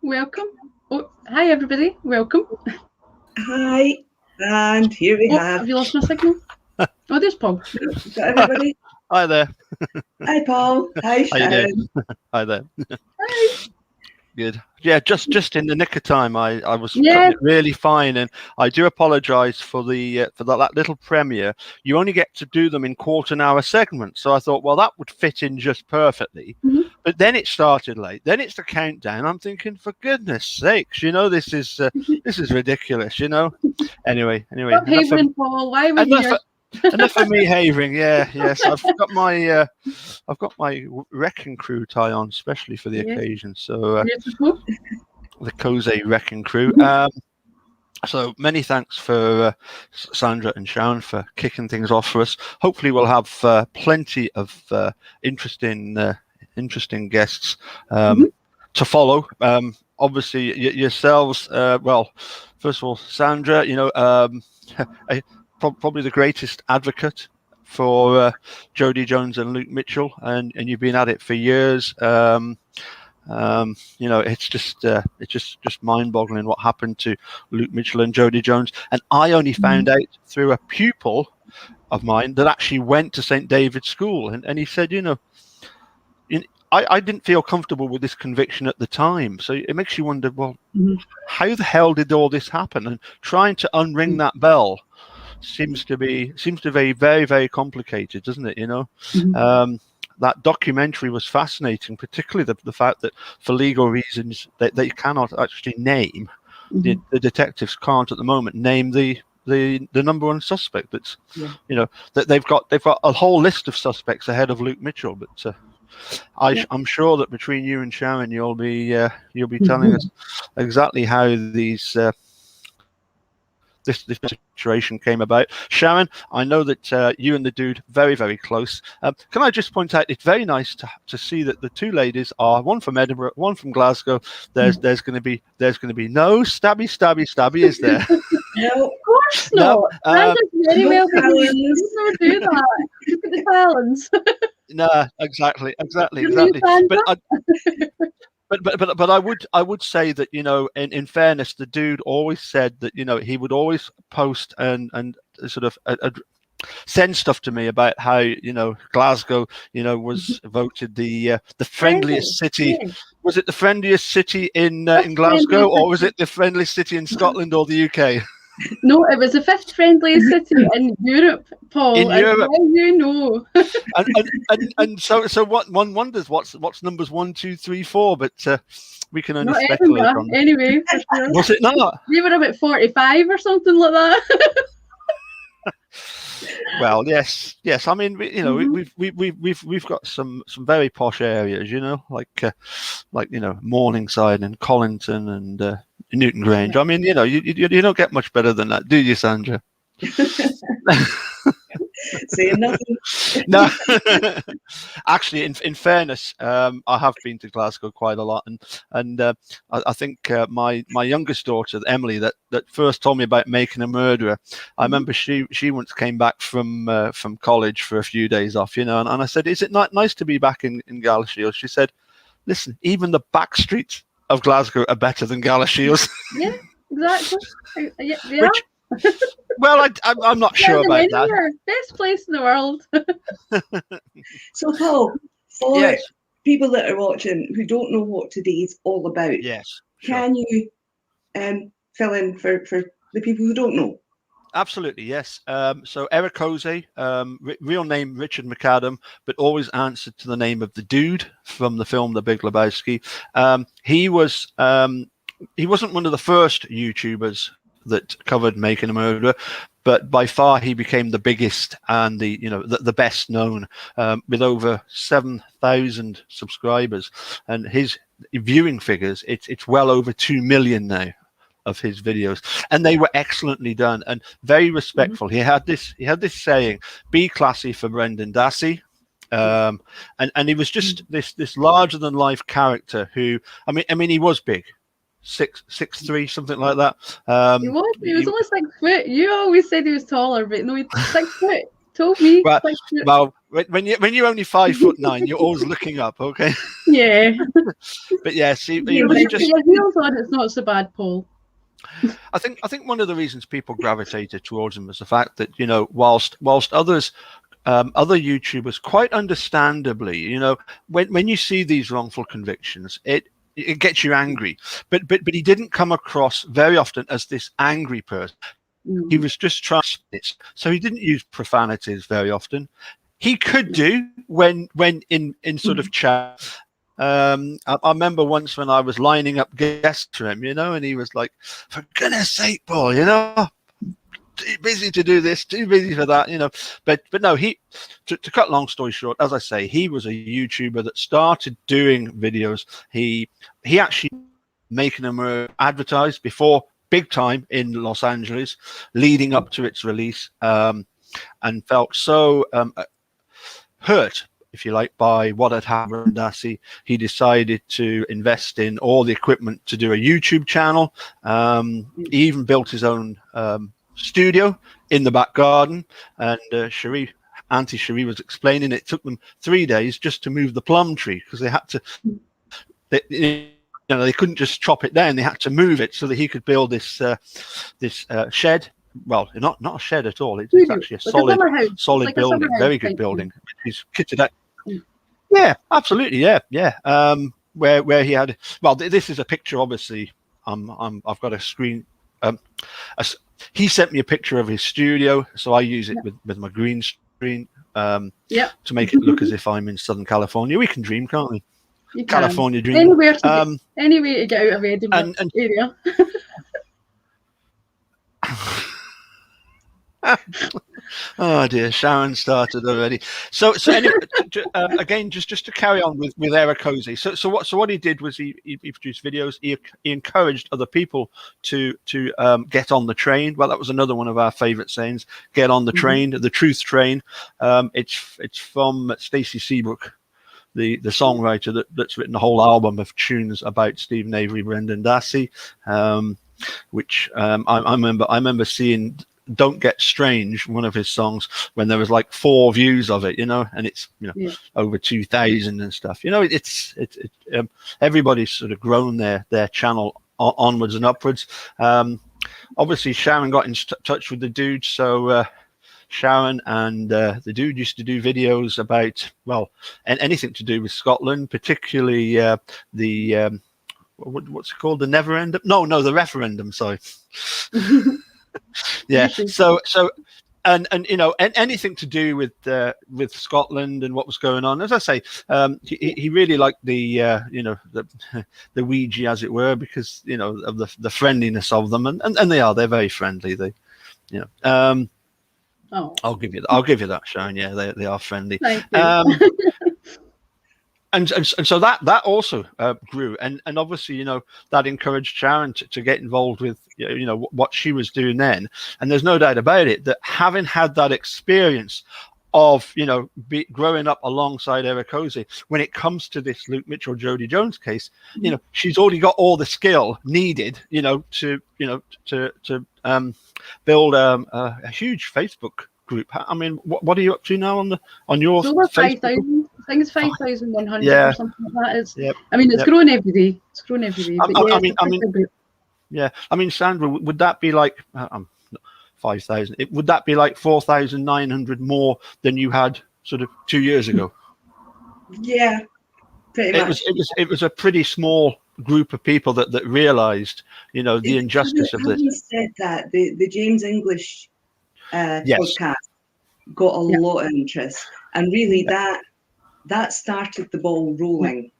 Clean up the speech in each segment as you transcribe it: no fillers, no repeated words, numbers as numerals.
welcome. Oh, hi everybody, welcome. Hi, and here we have. Have you lost my signal? Oh, there's Paul. Is that everybody? Hi there. Hi, Paul. Hi, How you doing? Sharon. Hi there. Hi. Good. Yeah, just in the nick of time. I was Yeah. cutting it really fine, and I do apologise for that little premiere. You only get to do them in quarter-hour segments, so I thought, well, that would fit in just perfectly. Mhm. But then it started late. Then it's the countdown. I'm thinking, for goodness sakes, this is ridiculous. Anyway. Stop havering, Paul. Why are we here? Enough of me havering. Yes. I've got my wrecking crew tie on, especially for the occasion. So the Kose wrecking crew. So many thanks for Sandra and Sharon for kicking things off for us. Hopefully, we'll have plenty of interesting guests to follow. Obviously, yourselves. Well, first of all, Sandra. Probably the greatest advocate for Jodie Jones and Luke Mitchell, and you've been at it for years. It's just mind-boggling what happened to Luke Mitchell and Jodie Jones. And I only found out through a pupil of mine that actually went to St. David's School, and he said, I didn't feel comfortable with this conviction at the time. So it makes you wonder, well, how the hell did all this happen? And trying to unring that bell seems to be very, very, very complicated, doesn't it? That documentary was fascinating, particularly the fact that for legal reasons they cannot actually name the detectives can't at the moment name the number one suspect. That's that they've got a whole list of suspects ahead of Luke Mitchell, but I'm sure that between you and Sharon you'll be telling us exactly how this situation came about. Sharon, I know that you and the dude very, very close. Can I just point out, it's very nice to see that the two ladies are one from Edinburgh, one from Glasgow. There's going to be no stabby, is there? No, of course not. Very well don't do that. Look at the talons. No, exactly. But I would say that in fairness, the dude always said that he would always post and sort of send stuff to me about how Glasgow was voted the friendliest city. Yeah. Was it the friendliest city in Glasgow, or was it the friendliest city in Scotland or the UK? No, it was the fifth friendliest city in Europe, Paul. In Europe, and so what one wonders what's numbers 1, 2, 3, 4, but we can only speculate on that. Anyway, was it not? We were about 45 or something like that. Well, yes. I mean, we've got some very posh areas, like Morningside and Colinton and Newton Grange. I mean, you don't get much better than that, do you, Sandra? Saying nothing. No, actually, in fairness, I have been to Glasgow quite a lot, and I think my youngest daughter, Emily, that first told me about Making a Murderer. I remember she once came back from college for a few days off, and I said, "Is it not nice to be back in Galashiels?" She said, "Listen, even the back streets of Glasgow are better than Galashiels." Yeah, exactly. Yeah. Well, I'm not sure about that. Best place in the world. So, Paul, for people that are watching who don't know what today's all about, can you fill in for the people who don't know? Absolutely, yes. So Erekose, real name Richard McAdam, but always answered to the name of the dude from the film The Big Lebowski. He wasn't one of the first YouTubers that covered Making a Murderer, but by far he became the biggest and the best known, with over 7,000 subscribers, and his viewing figures, it's well over 2 million now of his videos, and they were excellently done and very respectful. He had this saying, "Be classy" for Brendan Dassey. And he was just this larger than life character who, I mean he was big. 6'3", something like that. He was only 6 foot. You always said he was taller, but no, he's 6 foot. told me. Well, when you're only 5'9", you're always looking up. Okay. Yeah. But yeah, see, it was just your heels on. It's not so bad, Paul. I think one of the reasons people gravitated towards him was the fact that, you know, whilst others. Other YouTubers, quite understandably, you know, when you see these wrongful convictions, it gets you angry. But he didn't come across very often as this angry person. He was just trying to spit. So he didn't use profanities very often. He could do when in sort of chat. I remember once when I was lining up guests for him, you know, and he was like, "For goodness sake, Paul, you know, too busy to do this, too busy for that," you know. But no, to cut long story short, as I say, he was a YouTuber that started doing videos. He actually making them advertised before big time in Los Angeles, leading up to its release, and felt so hurt, if you like, by what had happened. He decided to invest in all the equipment to do a YouTube channel. He even built his own studio in the back garden, and Auntie Cherie was explaining it took them 3 days just to move the plum tree, because they had to they couldn't just chop it down, they had to move it so that he could build this shed. Well, not a shed at all, it's actually a solid building, very good building. He's kitted out. Yeah, absolutely, yeah. Where he had, well, this is a picture, obviously. I've got a screen. He sent me a picture of his studio, so I use it with my green screen to make it look as if I'm in Southern California. We can dream, can't we? You California can. dream. Anyway to get out of Edinburgh area. Oh dear, Sharon started already. So anyway, again, just to carry on with Erekose. So what he did was he produced videos. He encouraged other people to get on the train. Well, that was another one of our favorite sayings: "Get on the train, the truth train." It's from Stacey Seabrook, the songwriter that's written a whole album of tunes about Stephen Avery, Brendan Dassey, which I remember seeing "Don't Get Strange," one of his songs, when there was like 4 views of it, you know, and it's, you know, over 2,000 and stuff. You know, it's everybody's sort of grown their channel onwards and upwards. Obviously, Sharon got in touch with the dude, so Sharon and the dude used to do videos about, well, anything to do with Scotland, particularly the what's it called, the the referendum. Sorry. Yeah. So and you know, anything to do with Scotland and what was going on. As I say, he really liked the you know, the Ouija, as it were, because, you know, of the friendliness of them, and they're very friendly. They, you know. I'll give you that, Sharon. Yeah, they are friendly. Thank you. And so that also grew, and obviously, you know, that encouraged Sharon to get involved with, you know, what she was doing then. And there's no doubt about it that having had that experience of, you know, growing up alongside Erekose, when it comes to this Luke Mitchell, Jodie Jones case, you know, she's already got all the skill needed, you know, to build a huge Facebook group. I mean, what are you up to now on your over Facebook? 5,000. I think it's 5,100 or something like that. I mean, it's grown every day. It's grown every day. But I mean, Sandra, would that be like 5,000? Would that be like 4,900 more than you had sort of 2 years ago? Yeah, pretty much. It was a pretty small group of people that realised, you know, the injustice of this. Having said that, the James English podcast got a lot of interest, and really that started the ball rolling.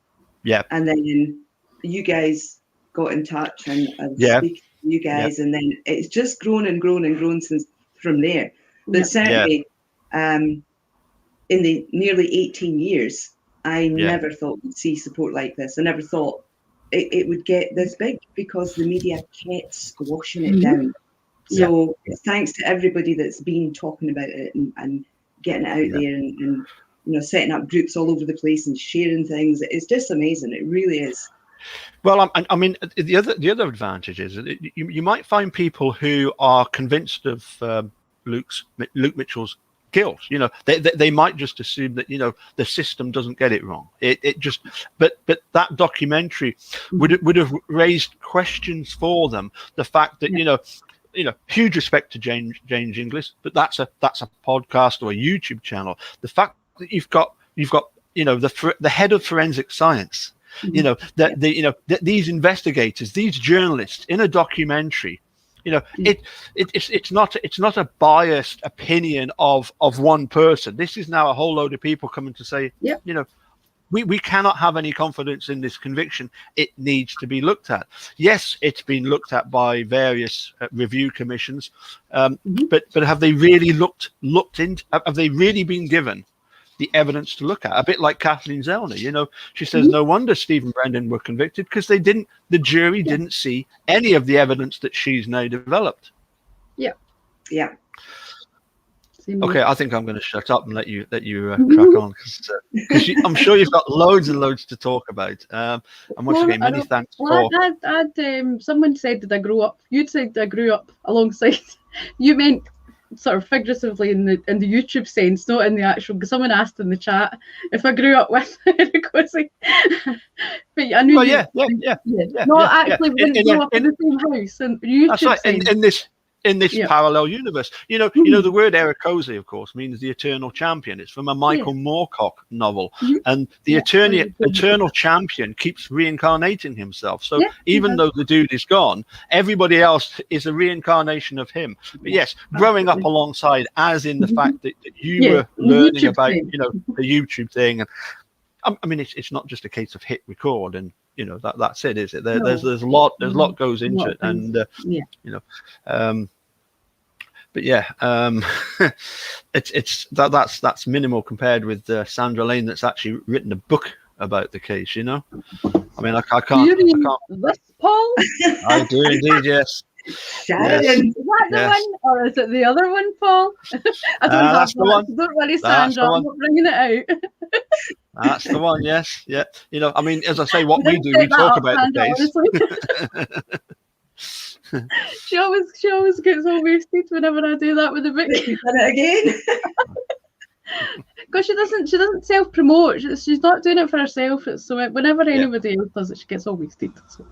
Yeah. And then you guys got in touch and speaking to you guys, and then it's just grown and grown and grown since from there. But certainly, in the nearly 18 years, I never thought we'd see support like this. I never thought it would get this big, because the media kept squashing it down. So it's thanks to everybody that's been talking about it and getting it out there and, you know, setting up groups all over the place and sharing things. It's just amazing. It really is. Well, I mean, the other advantage is that you might find people who are convinced of Luke Mitchell's guilt. They might just assume that the system doesn't get it wrong. It just but that documentary would have raised questions for them. The fact that huge respect to James Inglis, but that's a podcast or a YouTube channel. The fact that you've got the head of forensic science, these investigators, these journalists in a documentary. It's not a biased opinion of one person. This is now a whole load of people coming to say, we cannot have any confidence in this conviction. It needs to be looked at. Yes, it's been looked at by various review commissions, but have they really looked into? Have they really been given the evidence to look at? A bit like Kathleen Zellner, she says no wonder Steve and Brendan were convicted because the jury didn't see any of the evidence that she's now developed. Yeah. Okay, I think I'm going to shut up and let you crack on because I'm sure you've got loads and loads to talk about. And once again, many thanks. Someone said, "Did I grow up?" You'd said, "I grew up alongside." You meant sort of figuratively in the YouTube sense, not in the actual. Because someone asked in the chat if I grew up with Erekose. But I knew. Well, yeah. We didn't grow up in the same house. And YouTube that's right. sense. In this parallel universe, the word Erekose, of course, means the eternal champion. It's from a Michael Moorcock novel, and the eternal champion keeps reincarnating himself. So even though the dude is gone, everybody else is a reincarnation of him. But yes, growing up alongside, as in the fact that you were learning about, the YouTube thing, and I mean, it's not just a case of hit record and. That's it, is it? There's a lot goes into it, and but it's that's minimal compared with Sandra Lane, that's actually written a book about the case. I mean, I can't. Do you read this, Paul? I do indeed, yes. Sharon. Is that the one, or is it the other one, Paul? I don't have that's the one. Don't worry, Sandra. I'm not bringing it out. That's the one, yes. Yeah. I mean, as I say, what we do, we talk about the case. She always gets all wasted whenever I do that with the book. You've done it again. Because she doesn't self-promote. She's not doing it for herself. So whenever anybody else does it, she gets all wasted. So,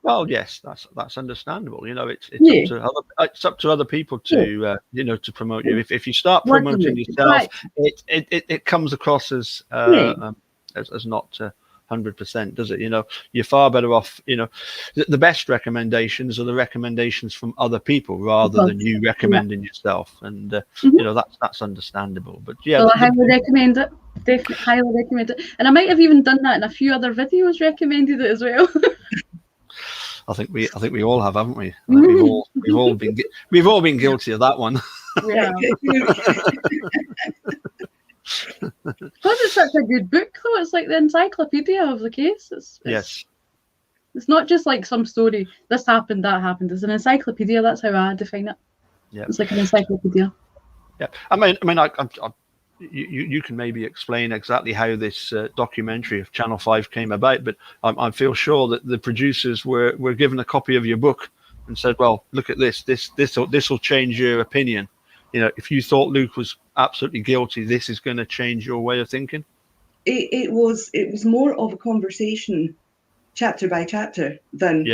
Well, yes, that's understandable. It's up to other people to to promote you. If you start promoting yourself, it comes across as not 100%, does it? You're far better off. The best recommendations are the recommendations from other people rather than you recommending yourself, and that's understandable. But I highly recommend it. Definitely highly recommend it, and I might have even done that in a few other videos. Recommended it as well. I think we all have, haven't we? I think we've all been guilty of that one. Yeah. Because it's such a good book, though. It's like the encyclopedia of the case. It's not just like some story. This happened, that happened. It's an encyclopedia. That's how I define it. Yeah. It's like an encyclopedia. Yeah. I mean, you can maybe explain exactly how this documentary of Channel 5 came about, but I feel sure that the producers were given a copy of your book and said, well, look at this will change your opinion. If you thought Luke was absolutely guilty, this is going to change your way of thinking. It was more of a conversation chapter by chapter than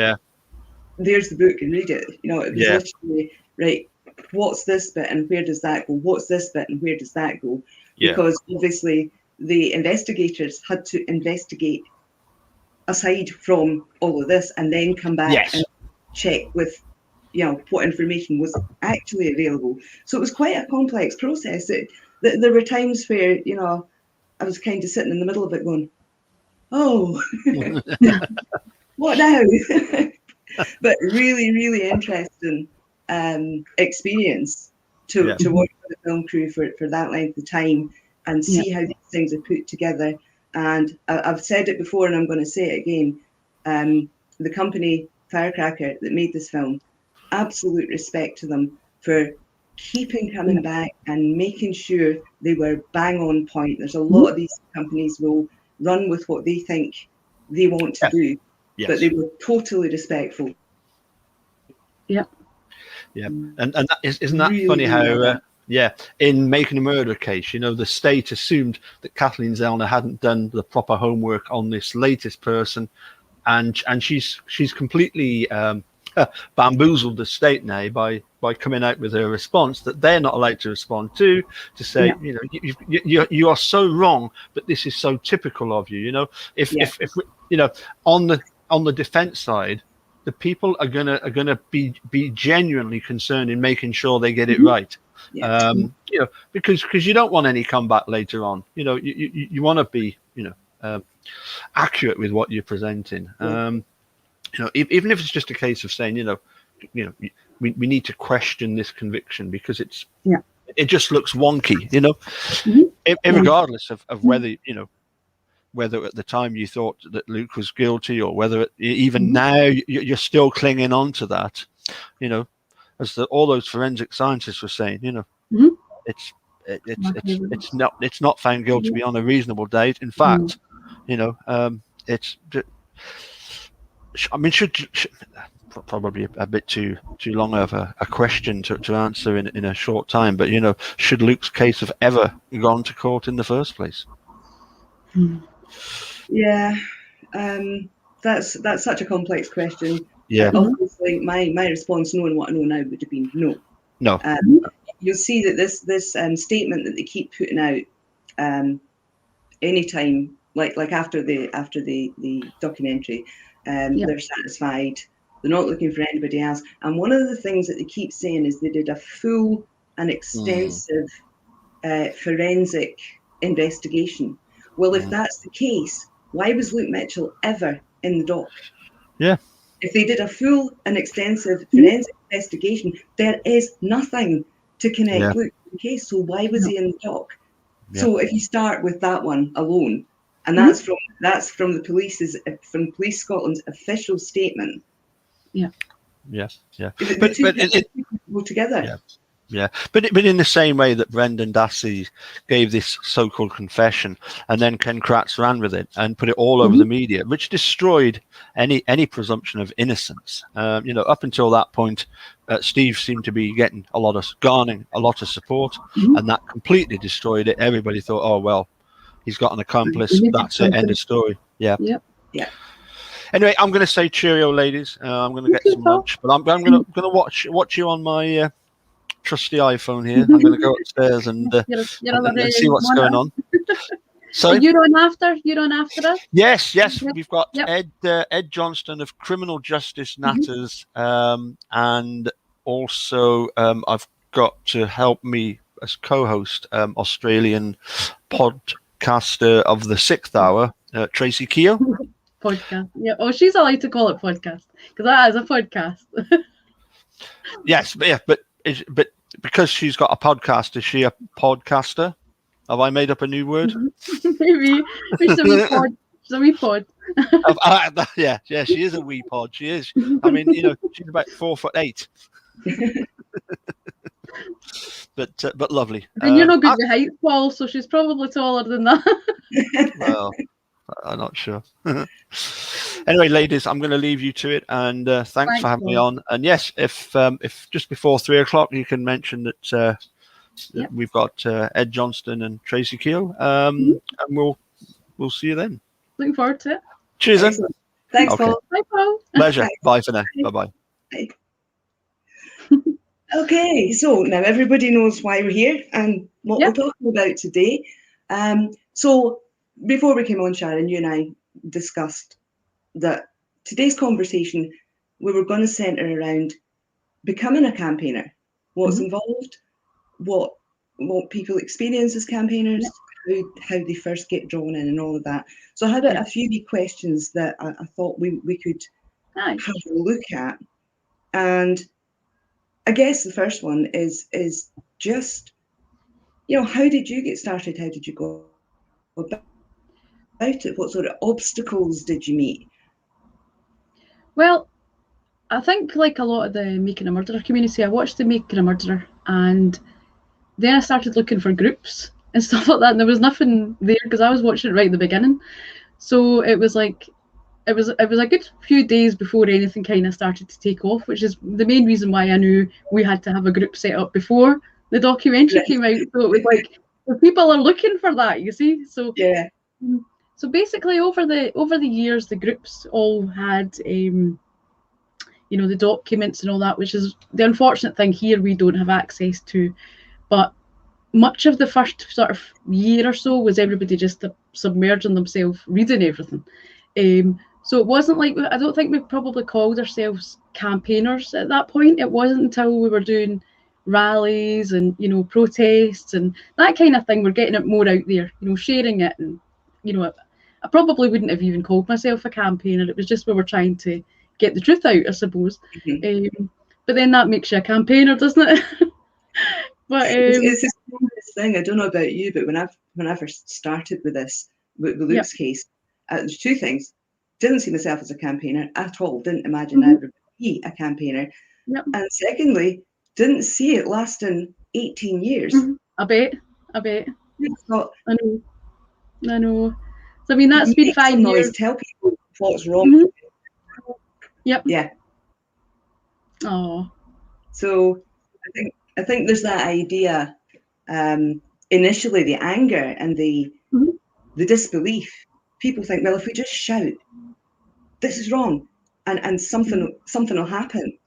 there's the book and read it. It was literally, right, what's this bit and where does that go? What's this bit and where does that go? Because obviously the investigators had to investigate aside from all of this and then come back and check with what information was actually available. So it was quite a complex process. There were times where I was kind of sitting in the middle of it going, oh, what now? But really, really interesting experience to work with the film crew for that length of time and see how these things are put together. And I've said it before and I'm going to say it again. The company Firecracker that made this film, absolute respect to them for keeping coming back and making sure they were bang on point. There's a lot of these companies will run with what they think they want to do, but they were totally respectful. Yeah. Yeah, and that isn't that really funny how Yeah, in Making a Murder case, the state assumed that Kathleen Zellner hadn't done the proper homework on this latest person, and she's completely bamboozled the state now by coming out with her response that they're not allowed to respond to say, you are so wrong, but this is so typical of you. If on the defense side, the people are gonna be genuinely concerned in making sure they get it right. Because you don't want any comeback later on. You want to be accurate with what you're presenting. Even if it's just a case of saying, we need to question this conviction because it just looks wonky, regardless of whether whether at the time you thought that Luke was guilty or whether even now you're still clinging on to that, as all those forensic scientists were saying, it's not found guilty beyond a reasonable doubt. In fact, it's. I mean, should probably a bit too long of a question to answer in a short time, but should Luke's case have ever gone to court in the first place? Yeah, that's such a complex question. Yeah, obviously, my response, knowing what I know now, would have been no. No. You'll see that this statement that they keep putting out anytime, like after the documentary. They're satisfied. They're not looking for anybody else. And one of the things that they keep saying is they did a full and extensive forensic investigation. Well, if that's the case, why was Luke Mitchell ever in the dock? Yeah. If they did a full and extensive forensic investigation, there is nothing to connect Luke to the case. So why was he in the dock? Yeah. So if you start with that one alone, and that's from the Police Scotland's official statement. Yeah. But it go together. Yeah. But in the same way that Brendan Dassey gave this so-called confession, and then Ken Kratz ran with it and put it all over the media, which destroyed any presumption of innocence. Up until that point, Steve seemed to be garnering a lot of support, and that completely destroyed it. Everybody thought, oh well, he's got an accomplice. That's it. End of story. Yeah. Yeah. Anyway, I'm going to say cheerio, ladies. I'm going to get some lunch, but I'm going to watch you on my trusty iPhone here. I'm going to go upstairs and see what's going on. So you're on after us? Yes. We've got Ed Johnston of Criminal Justice Natters, and also I've got to help me as co-host Australian podcaster of the 6th Hour, Tracy Keogh. Podcast. Yeah. Oh, she's allowed to call it podcast because that is a podcast. Yes, but because she's got a podcast, is she a podcaster? Have I made up a new word? Maybe. She's a wee pod. She's a wee pod. Yeah, she is a wee pod. She is. I mean, she's about 4'8". But lovely. And you're not good with height, Paul, so she's probably taller than that. Well, I'm not sure. Anyway, ladies, I'm going to leave you to it, and thanks for having me on. And yes, if just before 3:00 you can mention that we've got Ed Johnston and Tracy Keogh, and we'll see you then. Looking forward to it. Cheers, then. Thanks, Paul. Bye, Paul. Pleasure. Bye for now. Bye. Okay, so now everybody knows why we're here and what we're talking about today. So before we came on, Sharon, you and I discussed that today's conversation, we were going to centre around becoming a campaigner, what's involved, what people experience as campaigners, how they first get drawn in and all of that. So I had a few wee questions that I thought we could have a look at. And I guess the first one is just, how did you get started? How did you go about it? What sort of obstacles did you meet? Well, I think like a lot of the Making a Murderer community, I watched the Making a Murderer, and then I started looking for groups and stuff like that, and there was nothing there because I was watching it right at the beginning. So it was like it was a good few days before anything kind of started to take off, which is the main reason why I knew we had to have a group set up before the documentary came out. So it was like, the people are looking for that, you see. So yeah. So basically, over the years, the groups all had, the documents and all that, which is the unfortunate thing here we don't have access to. But much of the first sort of year or so was everybody just submerging themselves, reading everything. So it wasn't like, I don't think we probably called ourselves campaigners at that point. It wasn't until we were doing rallies and, protests and that kind of thing, we're getting it more out there, sharing it. And, I probably wouldn't have even called myself a campaigner. It was just we were trying to get the truth out, I suppose. But then that makes you a campaigner, doesn't it? But it's the strongest thing. I don't know about you, but when I first started with this, with Luke's case, there's two things. Didn't see myself as a campaigner at all. Didn't imagine I would be a campaigner. And secondly, didn't see it lasting 18 years. I bet. Not, I know. So I mean, that's been 5 years. Tell people what's wrong. Yep. Yeah. Oh. So I think there's that idea. Initially, the anger and the disbelief. People think, well, if we just shout, this is wrong, and something will happen.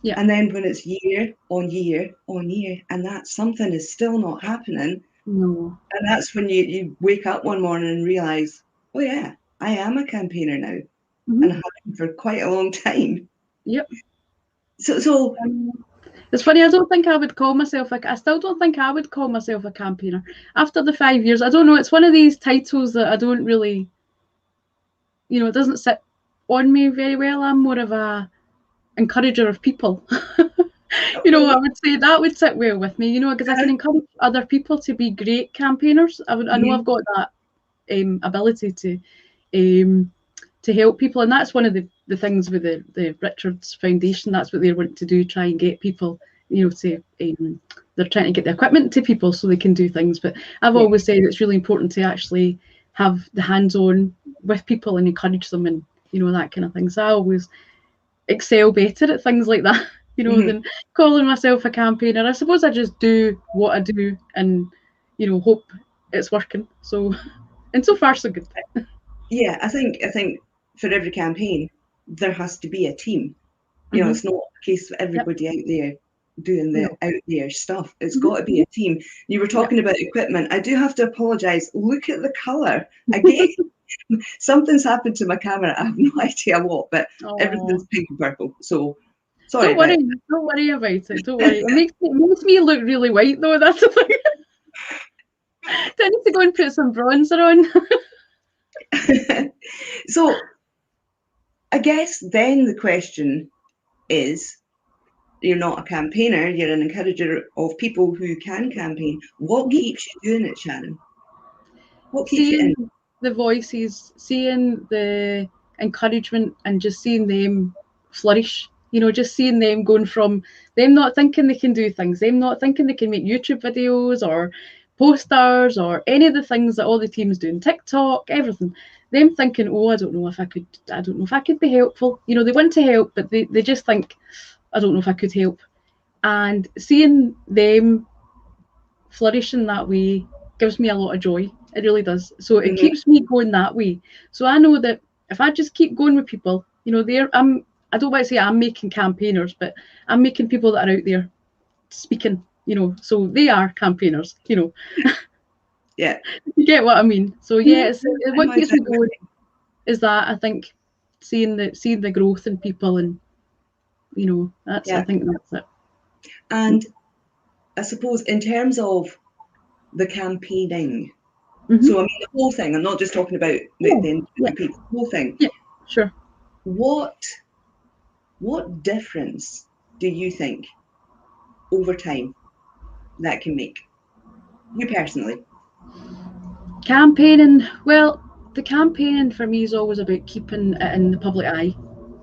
Yeah. And then when it's year on year on year, and that something is still not happening. No. And that's when you wake up one morning and realize, oh yeah, I am a campaigner now, and I have been for quite a long time. Yep. So it's funny. I don't think I would call myself I still don't think I would call myself a campaigner after the 5 years. I don't know. It's one of these titles that I don't really, it doesn't sit on me very well. I'm more of a encourager of people. I would say that would sit well with me, because I can encourage other people to be great campaigners. I know I've got that ability to help people, and that's one of the things with the Richards Foundation. That's what they're wanting to do, try and get people, to they're trying to get the equipment to people so they can do things. But I've always said it's really important to actually have the hands-on with people and encourage them, and that kind of thing. So I always excel better at things like that, than calling myself a campaigner. I suppose I just do what I do and, hope it's working. So, and so far so good. Yeah, I think for every campaign there has to be a team. It's not a case of everybody out there doing the out there stuff. It's got to be a team. You were talking about equipment. I do have to apologise. Look at the colour again. Something's happened to my camera. I have no idea what, but everything's pink and purple. So sorry. Don't worry about it. Don't worry. It makes me look really white though. That's the thing. Do I need to go and put some bronzer on? So I guess then the question is, you're not a campaigner, you're an encourager of people who can campaign. What keeps you doing it, Sharon? What keeps you in? The voices, seeing the encouragement and just seeing them flourish, just seeing them going from them not thinking they can do things, them not thinking they can make YouTube videos or posters or any of the things that all the teams doing, TikTok, everything, them thinking, I don't know if I could be helpful. They want to help, but they just think, I don't know if I could help. And seeing them flourishing that way gives me a lot of joy. It really does. So it keeps me going that way. So I know that if I just keep going with people, I don't want to say I'm making campaigners, but I'm making people that are out there speaking, so they are campaigners, Yeah. You get what I mean? So yeah, what keeps me going is that, I think, seeing the growth in people, and I think that's it. And I suppose in terms of the campaigning, so I mean the whole thing, I'm not just talking about the whole thing. Yeah, sure. What difference do you think over time that can make, you personally? Campaigning, well, the campaigning for me is always about keeping it in the public eye,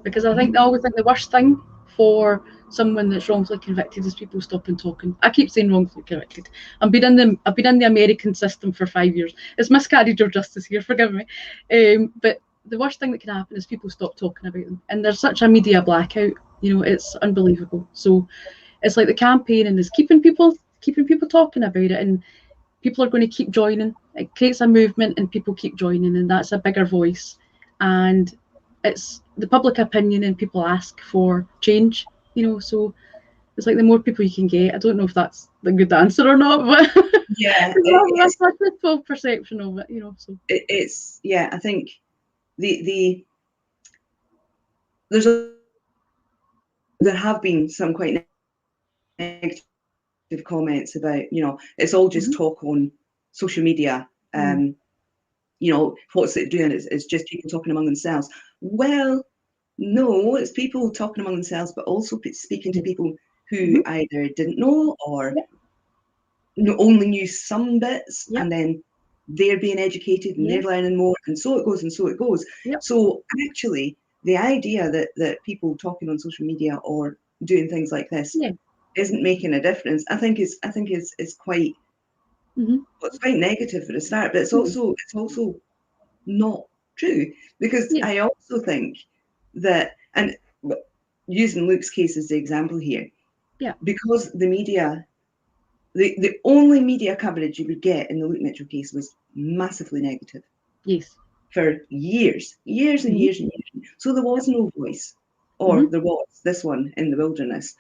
because I always think the worst thing for someone that's wrongfully convicted is people stopping talking. I keep saying wrongfully convicted. I've been in the American system for 5 years. It's miscarriage of justice here, forgive me. But the worst thing that can happen is people stop talking about them, and there's such a media blackout. It's unbelievable. So it's like the campaigning is keeping people keeping people talking about it, and people are going to keep joining. It creates a movement and people keep joining, and that's a bigger voice. And it's the public opinion and people ask for change, so it's like the more people you can get. I don't know if that's the good answer or not, but yeah, that's my full perception of it, so it's I think there have been some quite negative comments about, it's all just talk on social media. What's it doing? It's just people talking among themselves. Well, no, it's people talking among themselves, but also speaking to people who either didn't know or only knew some bits, and then they're being educated and they're learning more, and so it goes and so it goes. So actually, the idea that people talking on social media or doing things like this isn't making a difference, I think is quite it's quite negative for the start, but it's also not true, because I also think that, and using Luke's case as the example here, because the media, the only media coverage you would get in the Luke Mitchell case was massively negative. Yes. For years and years and years. So there was no voice, or there was this one in the wilderness,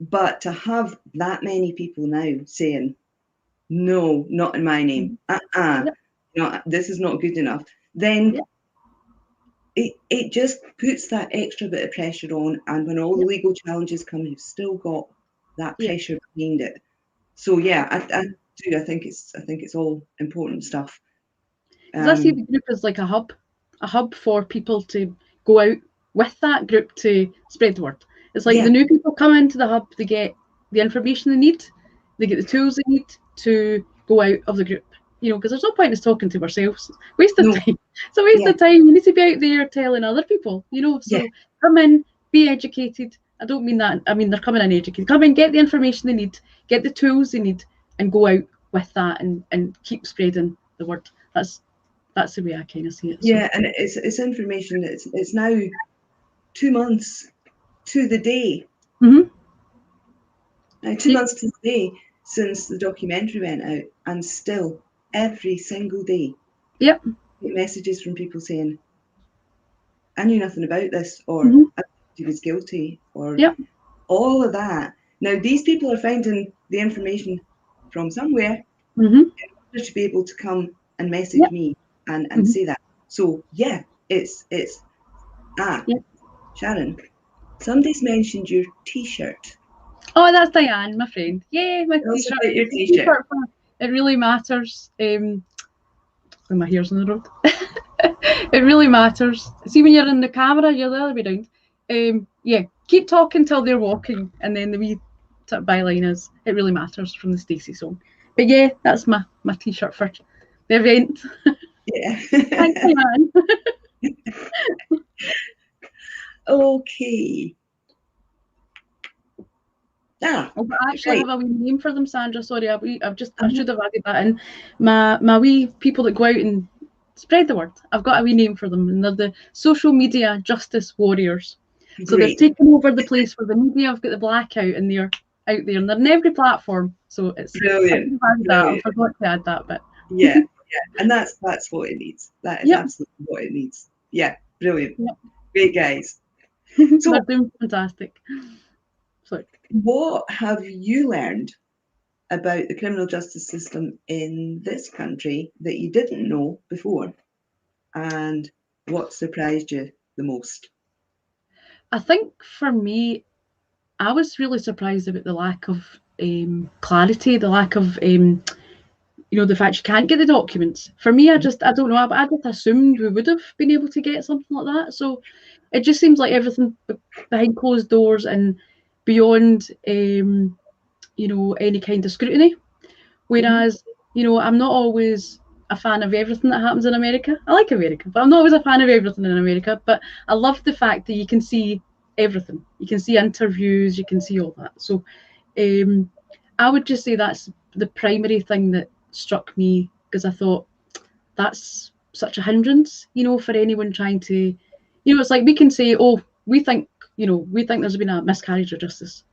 But to have that many people now saying, no, not in my name, this is not good enough, then it just puts that extra bit of pressure on, and when all the legal challenges come, you've still got that pressure behind it. So I think it's all important stuff. I see the group as like a hub for people to go out with that group to spread the word. It's like the new people come into the hub, they get the information they need, they get the tools they need to go out of the group. Because there's no point in us talking to ourselves. Waste of time. It's a waste of time. You need to be out there telling other people, So come in, be educated. I don't mean that. I mean, they're coming in educated. Come in, get the information they need, get the tools they need, and go out with that and keep spreading the word. That's the way I kind of see it. Yeah, and it's information. It's now 2 months to the day. Now 2 months to the day since the documentary went out, and still every single day, messages from people saying, "I knew nothing about this," or "I thought he was guilty," or all of that. Now these people are finding the information from somewhere in order to be able to come and message me and say that. So it's Sharon, somebody's mentioned your T-shirt. Oh, that's Diane, my friend. Yeah, my T-shirt. Your T-shirt. It really matters. When my hair's on the road, it really matters. See, when you're in the camera, you're the other way around. Keep talking till they're walking, and then the wee byline is "It really matters" from the Stacey song. But that's my T-shirt for the event. Yeah. Thanks, Diane. Okay. I actually have a wee name for them, Sandra. Sorry, I should have added that in. My wee people that go out and spread the word. I've got a wee name for them, and they're the social media justice warriors. So they've taken over the place for the media. I've got the blackout, and they're out there, and they're on every platform. So it's brilliant. I forgot to add that bit. Yeah, and that's what it needs. That is absolutely what it needs. Yeah, brilliant. Great guys. So they're doing fantastic. Sorry. What have you learned about the criminal justice system in this country that you didn't know before, and what surprised you the most? I think for me, I was really surprised about the lack of clarity, the lack of the fact you can't get the documents. For me, I don't know, I just assumed we would have been able to get something like that. So it just seems like everything behind closed doors and beyond any kind of scrutiny. Whereas, I'm not always a fan of everything that happens in America. I like America, but I'm not always a fan of everything in America. But I love the fact that you can see everything. You can see interviews, you can see all that. So I would just say that's the primary thing that struck me, because I thought that's such a hindrance, for anyone trying to, it's like we can say, oh, we think there's been a miscarriage of justice.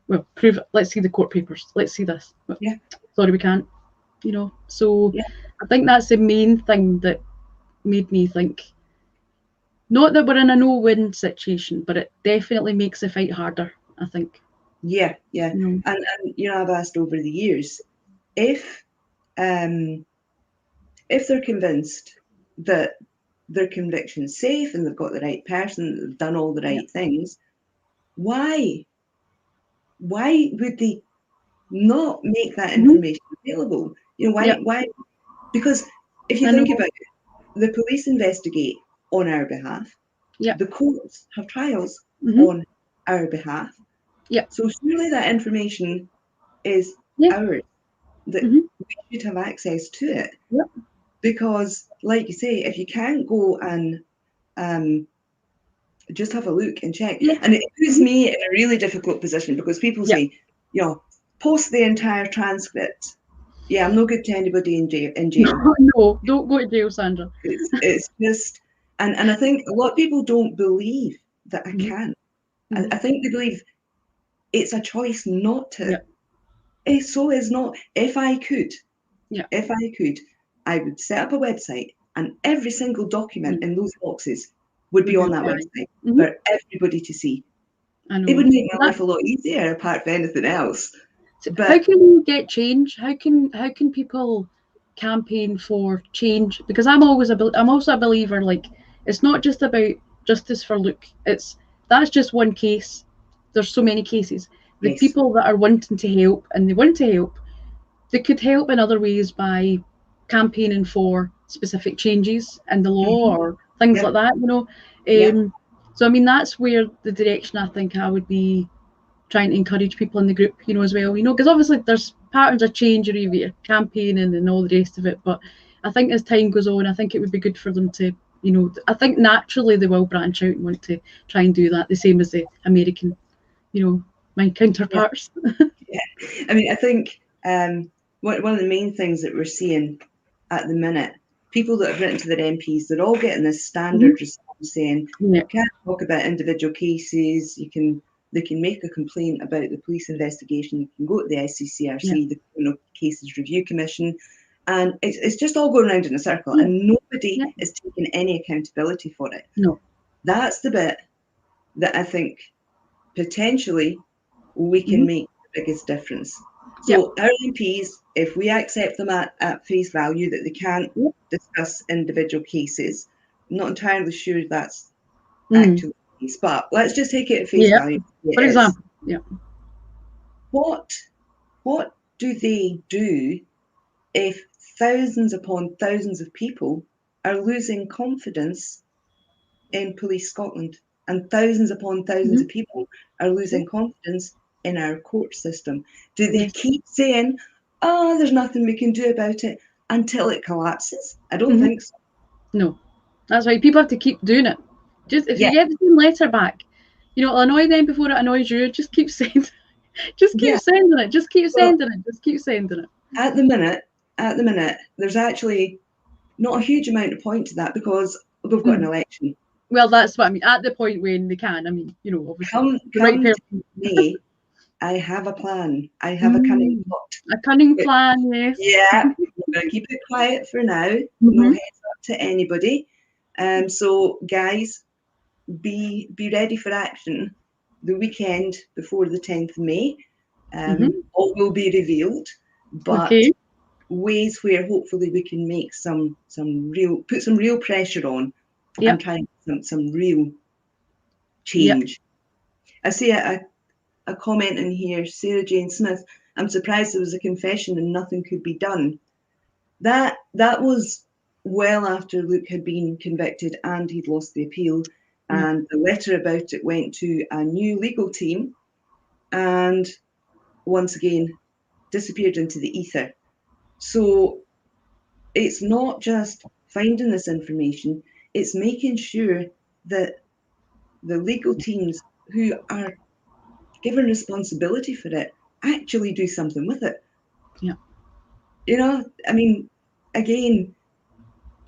well, prove it. Let's see the court papers. Let's see this. But, yeah. Sorry, we can't. So yeah. I think that's the main thing that made me think. Not that we're in a no-win situation, but it definitely makes the fight harder, I think. Yeah. And I've asked over the years if they're convinced that their conviction's safe and they've got the right person, they've done all the right things, why would they not make that information available? Why? Because if you think about it, the police investigate on our behalf. The courts have trials on our behalf. So surely that information is ours, that we should have access to it. Because, like you say, if you can't go and just have a look and check, and it puts me in a really difficult position because people say, post the entire transcript. Yeah, I'm no good to anybody in jail. No, don't go to jail, Sandra. It's just, and I think a lot of people don't believe that I can. I think they believe it's a choice not to. So is not. If I could, I would set up a website and every single document in those boxes would be on that website for everybody to see. It would make my life a lot easier, apart from anything else. But how can we get change? How can people campaign for change? Because I'm also a believer. Like, it's not just about justice for Luke. That's just one case. There's so many cases. The people that are wanting to help and they want to help, they could help in other ways by campaigning for specific changes in the law or things like that. So I mean, that's where the direction I think I would be trying to encourage people in the group, as well, because obviously there's patterns of change you're campaigning and all the rest of it. But I think as time goes on, I think it would be good for them to, I think naturally they will branch out and want to try and do that, the same as the American, my counterparts. I mean, I think one of the main things that we're seeing at the minute, people that have written to their MPs, they're all getting this standard response saying, you can't talk about individual cases, they can make a complaint about the police investigation, you can go to the SCCRC, the Criminal Cases Review Commission, and it's just all going around in a circle, and nobody is taking any accountability for it. No. That's the bit that I think potentially we can make the biggest difference. So our MPs, if we accept them at face value that they can't discuss individual cases, I'm not entirely sure that's actually the case, but let's just take it at face value. For example, What do they do if thousands upon thousands of people are losing confidence in Police Scotland, and thousands upon thousands of people are losing confidence in our court system? Do they keep saying, there's nothing we can do about it until it collapses? I don't think so. No, that's right. People have to keep doing it. Just if you get the same letter back, it'll annoy them before it annoys you. Just keep saying, just keep sending it. Just keep sending it. Just keep sending it. At the minute, there's actually not a huge amount of point to that because we've got an election. Well, that's what I mean. At the point when they can, I mean, obviously. Come May, I have a plan. I have a cunning plot. A cunning plan, yes. Yeah, we're going to keep it quiet for now. No heads up to anybody. So, guys, be ready for action the weekend before the 10th of May. All will be revealed, but ways where hopefully we can make put some real pressure on and try some real change. I see a comment in here, Sarah Jane Smith. I'm surprised there was a confession and nothing could be done. That was well after Luke had been convicted and he'd lost the appeal. And the letter about it went to a new legal team and once again disappeared into the ether. So it's not just finding this information, it's making sure that the legal teams who are given responsibility for it actually do something with it. I mean, again,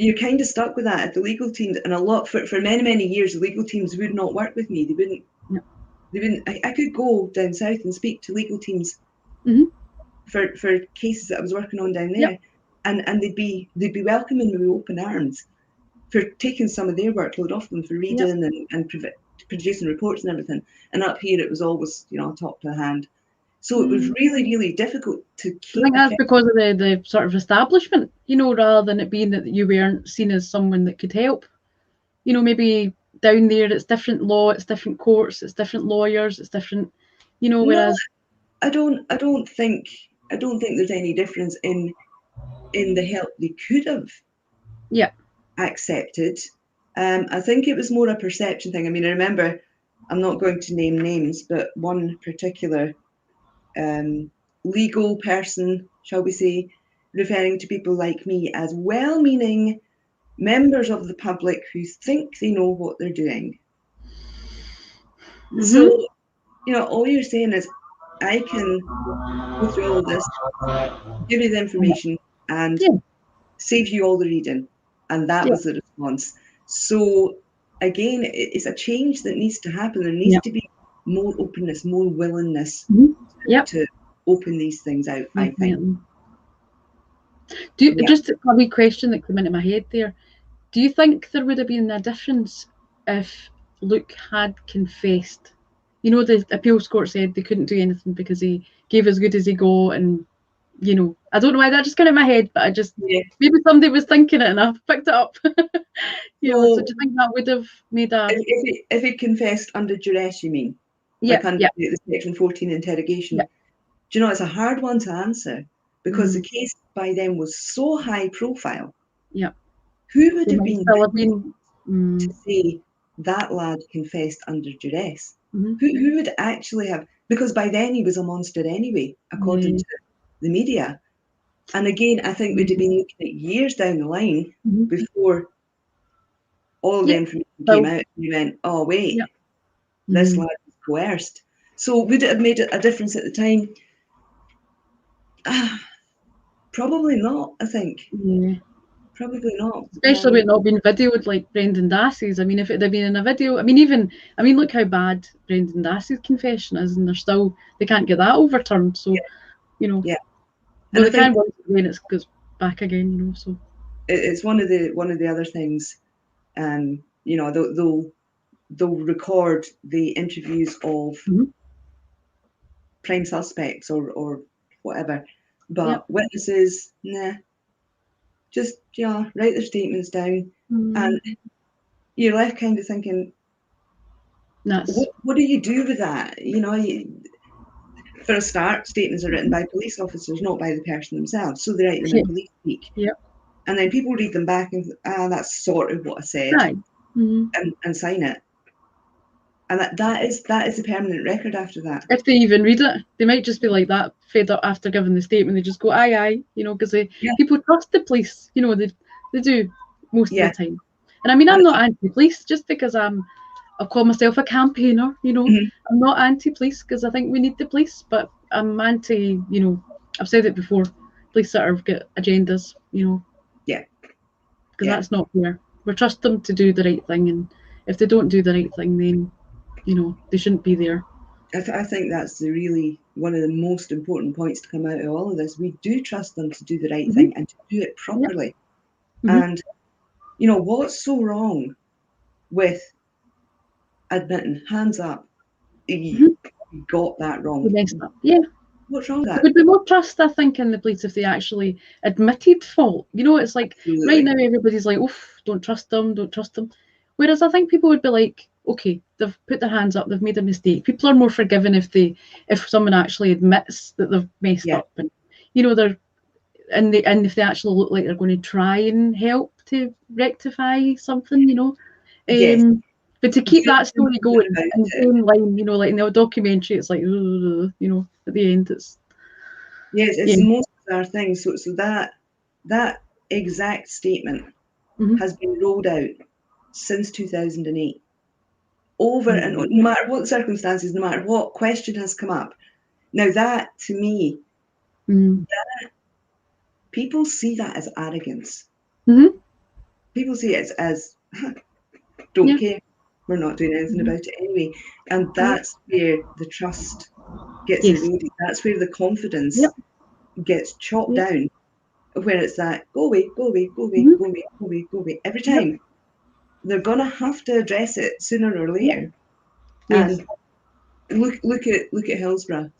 you're kind of stuck with that at the legal teams, and a lot for many years the legal teams would not work with me. They wouldn't they wouldn't. I could go down south and speak to legal teams for cases that I was working on down there, and they'd be welcoming me with open arms for taking some of their workload off them, for reading and producing reports and everything. And up here, it was always, talk to the hand. So it was really, really difficult to keep. I think that's because of the sort of establishment, rather than it being that you weren't seen as someone that could help. Maybe down there it's different law, it's different courts, it's different lawyers, it's different, whereas I don't think there's any difference in the help they could have accepted. I think it was more a perception thing. I mean, I remember, I'm not going to name names, but one particular legal person, shall we say, referring to people like me as well-meaning members of the public who think they know what they're doing. So, all you're saying is, I can go through all of this, give you the information, and save you all the reading. And that was the response. So, again, it's a change that needs to happen. There needs to be more openness, more willingness to open these things out, I think. Just a wee question that came into my head there. Do you think there would have been a difference if Luke had confessed? The appeals court said they couldn't do anything because he gave as good as he got, and I don't know why that just came in my head, but I just maybe somebody was thinking it and I picked it up. So do you think that would have made a if he confessed under duress, you mean? Like under the Section 14 interrogation. Do you know, it's a hard one to answer because the case by then was so high profile. Who would have been to say that lad confessed under duress? Who would actually have? Because by then he was a monster anyway, according to the media. And again, I think we'd have been looking at years down the line before all the information came out. And we went, oh wait, this lad was coerced. So would it have made a difference at the time? Probably not, I think. Probably not. Especially with it not being videoed like Brendan Dassey's. I mean, if it had been in a video, look how bad Brendan Dassey's confession is, and they can't get that overturned. So, well, they can once again, it goes back again, so. It's one of the other things, they'll record the interviews of prime suspects or whatever, but witnesses, nah. Just write their statements down, and you're left kind of thinking, what do you do with that? For a start, statements are written by police officers, not by the person themselves, so they write them in police speak. And then people read them back and that's sort of what I said, and sign it. And that is the permanent record after that. If they even read it, they might just be like that, fed up after giving the statement. They just go, aye, because people trust the police. They do most of the time. And I mean, I'm not anti-police just because I call myself a campaigner. I'm not anti-police because I think we need the police, but I'm anti. I've said it before. Police that have got agendas. Because that's not fair. We trust them to do the right thing, and if they don't do the right thing, then they shouldn't be there. I think that's really one of the most important points to come out of all of this. We do trust them to do the right thing and to do it properly. And what's so wrong with admitting, hands up, you got that wrong? You messed up. What's wrong with that? There would be more trust, I think, in the police if they actually admitted fault. It's like right now everybody's like, oof, don't trust them. Whereas I think people would be like, okay, they've put their hands up, they've made a mistake. People are more forgiving if someone actually admits that they've messed up, and and if they actually look like they're going to try and help to rectify something, But to keep that story going in the same line, like in the documentary, it's like, at the end, it's the most bizarre thing. So that exact statement has been rolled out since 2008. Over and on, no matter what the circumstances, no matter what question has come up. Now that, to me, that people see that as arrogance. People see it as don't care. we're not doing anything about it anyway. And that's where the trust gets eroded. That's where the confidence gets chopped down, where it's that go away, go away, go away, go away, go away, go away. Every time they're gonna have to address it sooner or later. And look at Hillsborough.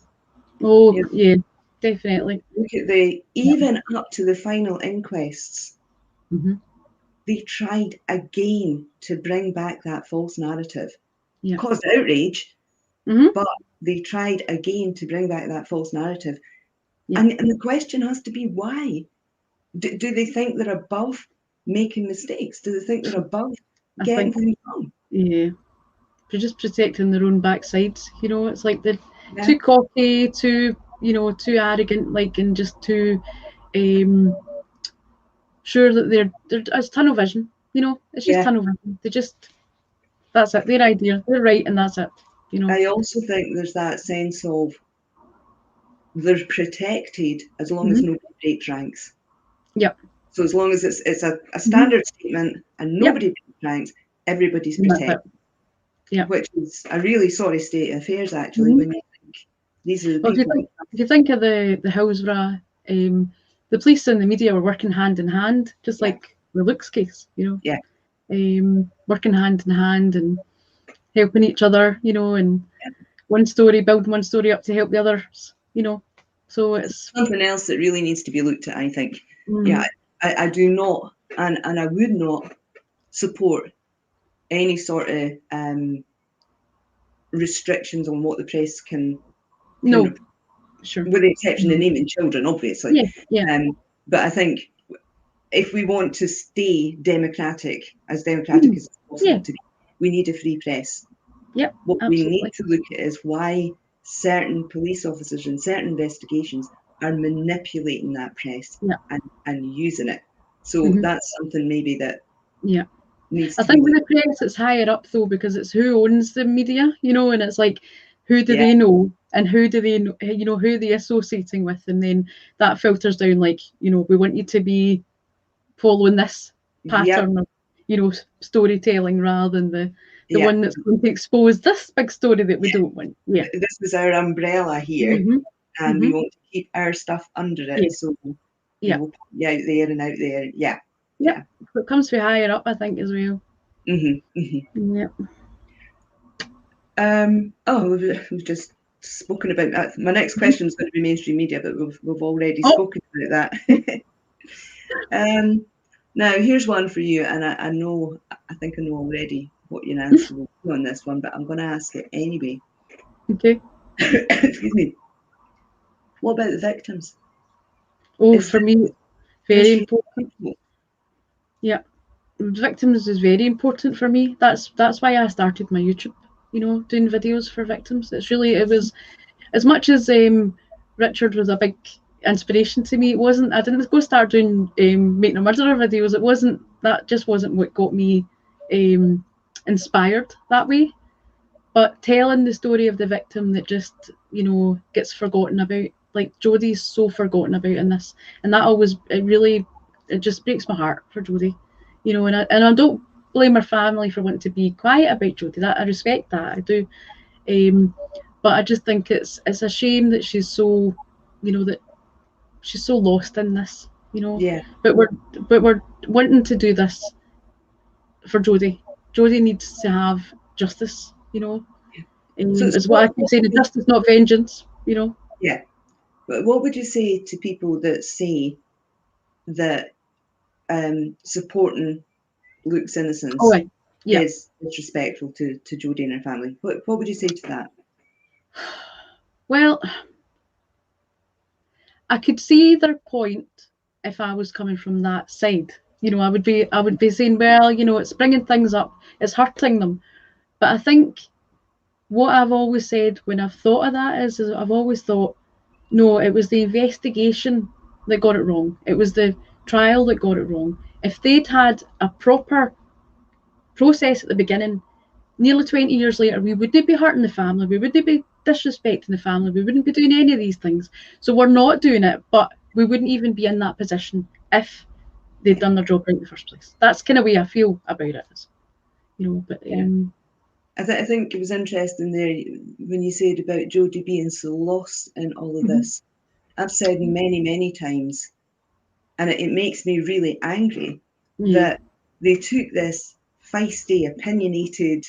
Oh, yeah, definitely. Look at even up to the final inquests, they tried again to bring back that false narrative. Caused outrage, but they tried again to bring back that false narrative. And the question has to be why? Do they think they're above making mistakes? Do they think they're above getting things wrong? Yeah. They're just protecting their own backsides, you know. It's like they're too cocky, too arrogant, like, and just too sure that it's tunnel vision, you know. It's just tunnel vision. That's it. Their idea, they're right, and that's it, you know. I also think there's that sense of they're protected as long as nobody breaks ranks. So as long as it's a standard statement and nobody breaks ranks, everybody's protected. Which is a really sorry state of affairs, actually, when you think these are the people. If you think of the Hillsborough, the police and the media were working hand in hand, just like the Luke's case, you know. Working hand in hand and helping each other, you know, and building one story up to help the others, you know. So it's something else that really needs to be looked at, I think. I do not, and I would not support any sort of restrictions on what the press can sure, with the exception of naming children, obviously. But I think if we want to stay democratic as possible to be, we need a free press. What we need to look at is why certain police officers in certain investigations are manipulating that press and using it. So that's something maybe that needs I think with the press it's higher up though, because it's who owns the media, you know, and it's like who do they know and who do they know, you know, who are they associating with, and then that filters down, like, you know, we want you to be following this pattern of, you know, storytelling rather than the one that's going to expose this big story that we don't want. This is our umbrella here, and we want to keep our stuff under it. So out there and out there. It comes from higher up, I think, as well. We've just spoken about that. My next question is going to be mainstream media, but we've already spoken about that. Now here's one for you, and I think I know already what your answer will be on this one, but I'm going to ask it anyway. Okay. Excuse me. What about the victims? For me, very important. Victims is very important for me. That's why I started my YouTube, you know, doing videos for victims. It was as much as Richard was a big inspiration to me. I didn't go start doing making a murderer videos. That just wasn't what got me inspired that way. But telling the story of the victim that just, you know, gets forgotten about, like Jodie's so forgotten about in this, and that it just breaks my heart for Jodie, you know, and I don't blame her family for wanting to be quiet about Jodie. That I respect that, I do, but I just think it's a shame that she's so, you know, that she's so lost in this, you know. But we're wanting to do this for Jodie. Jodie needs to have justice, you know. Is what I keep saying, justice, not vengeance, you know. But what would you say to people that say that supporting Luke's innocence is disrespectful to Jodie and her family? What would you say to that? Well, I could see their point if I was coming from that side. You know, I would be saying, well, you know, it's bringing things up, it's hurting them. But I think what I've always said when I've thought of that is I've always thought, no, it was the investigation that got it wrong. It was the trial that got it wrong. If they'd had a proper process at the beginning, nearly 20 years later, we wouldn't be hurting the family, we wouldn't be disrespecting the family, we wouldn't be doing any of these things. So we're not doing it, but we wouldn't even be in that position if they'd done their job right in the first place. That's kind of way I feel about it, you know. But I think it was interesting there when you said about Jodie being so lost in all of this. I've said many times, and it makes me really angry that they took this feisty, opinionated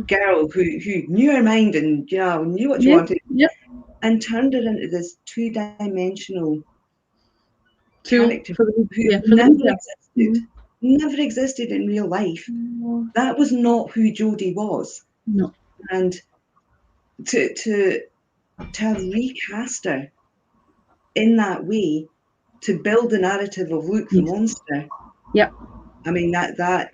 girl who knew her mind and knew what she wanted, and turned her into this two-dimensional character who never existed in real life. That was not who Jodie was. No. And to have recast her in that way to build the narrative of Luke the monster. Yep. I mean that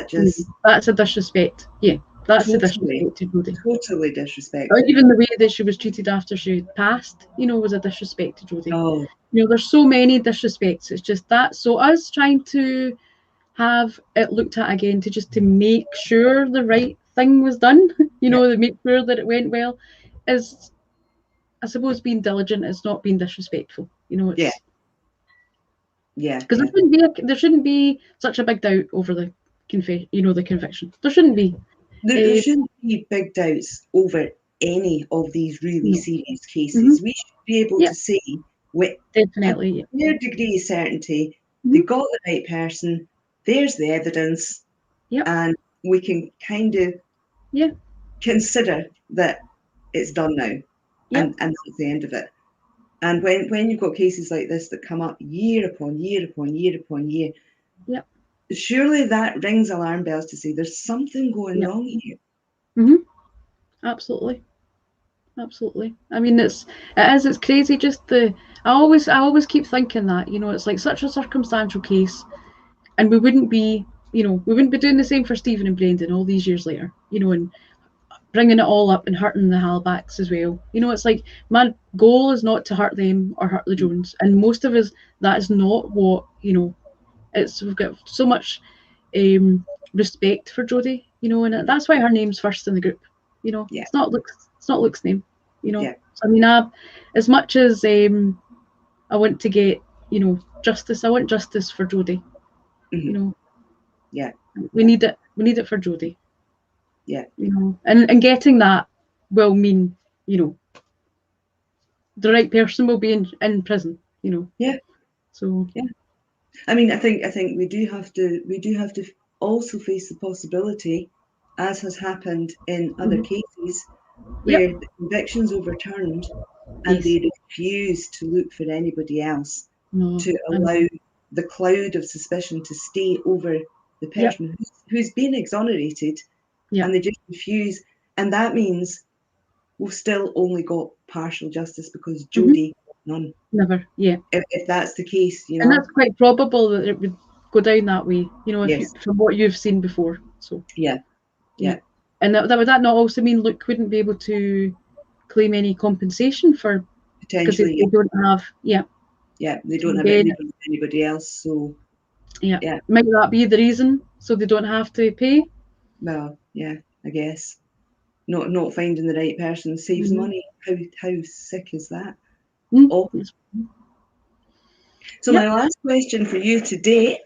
just that's a disrespect. Yeah. That's totally, a disrespect to Jodie. Totally disrespectful. Even the way that she was treated after she passed, was a disrespect to Jodie. Oh. There's so many disrespects. It's just that. So us trying to have it looked at again to make sure the right thing was done, to make sure that it went well, is, I suppose, being diligent. It's not being disrespectful. It's, because there shouldn't be such a big doubt over the the conviction. There shouldn't be. There shouldn't be big doubts over any of these really serious cases. We should be able to say with definitely a fair degree of certainty they got the right person. There's the evidence, and we can kind of consider that it's done now, and that's the end of it. And when you've got cases like this that come up year upon year upon year upon year, surely that rings alarm bells to say there's something going wrong here. Absolutely. I mean, it's crazy. Just I always keep thinking that it's like such a circumstantial case, and we wouldn't be doing the same for Stephen and Brendan all these years later, and bringing it all up and hurting the Halifax as well. It's like my goal is not to hurt them or hurt the Jones, and most of us, that is not what we've got so much respect for Jodie, and that's why her name's first in the group. It's not Luke's name, So, I mean, as much as I want to get justice, I want justice for Jodie. We need it for Jodie. And getting that will mean the right person will be in prison. So I mean, I think we do have to also face the possibility, as has happened in other cases, where the conviction's overturned and they refuse to look for anybody else to allow the cloud of suspicion to stay over the person who's been exonerated, and they just refuse. And that means we've still only got partial justice because Jodie got none. Never, If that's the case, And that's quite probable that it would go down that way, from what you've seen before. So And that would not also mean Luke wouldn't be able to claim any compensation for, because they don't have they don't have anybody else. So might that be the reason? So they don't have to pay? Well, I guess not finding the right person saves money. How sick is that? Awful. So my last question for you today,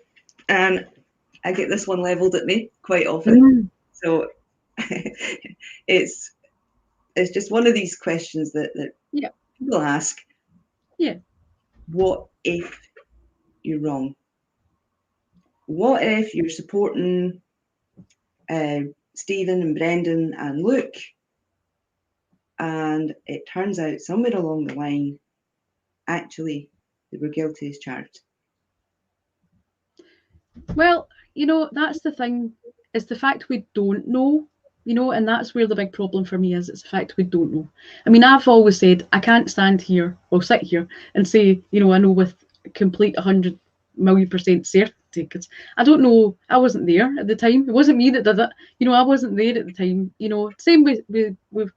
and I get this one leveled at me quite often. So it's just one of these questions that people ask. What if you're wrong? What if you're supporting Stephen and Brendan and Luke, and it turns out somewhere along the line, actually, they were guilty as charged? Well, that's the thing, is the fact we don't know, and that's where the big problem for me is. It's the fact we don't know. I mean, I've always said I can't stand here or sit here and say, I know with complete 100 million % certainty, because I don't know. I wasn't there at the time. It wasn't me that did it. I wasn't there at the time. Same with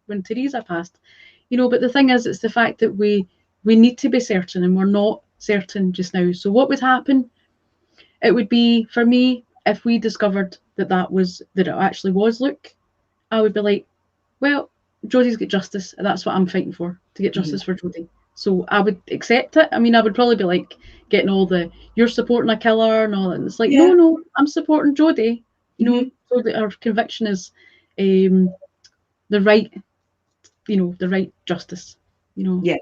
when Teresa passed. But the thing is, it's the fact that we need to be certain, and we're not certain just now. So what would happen? It would be, for me, if we discovered that it actually was Luke, I would be like, well, Jodie's got justice, and that's what I'm fighting for, to get justice for Jodie. So I would accept it. I mean, I would probably be like getting all you're supporting a killer and all that. And it's like, no, I'm supporting Jodie, so that her conviction is the right, the right justice, Yeah.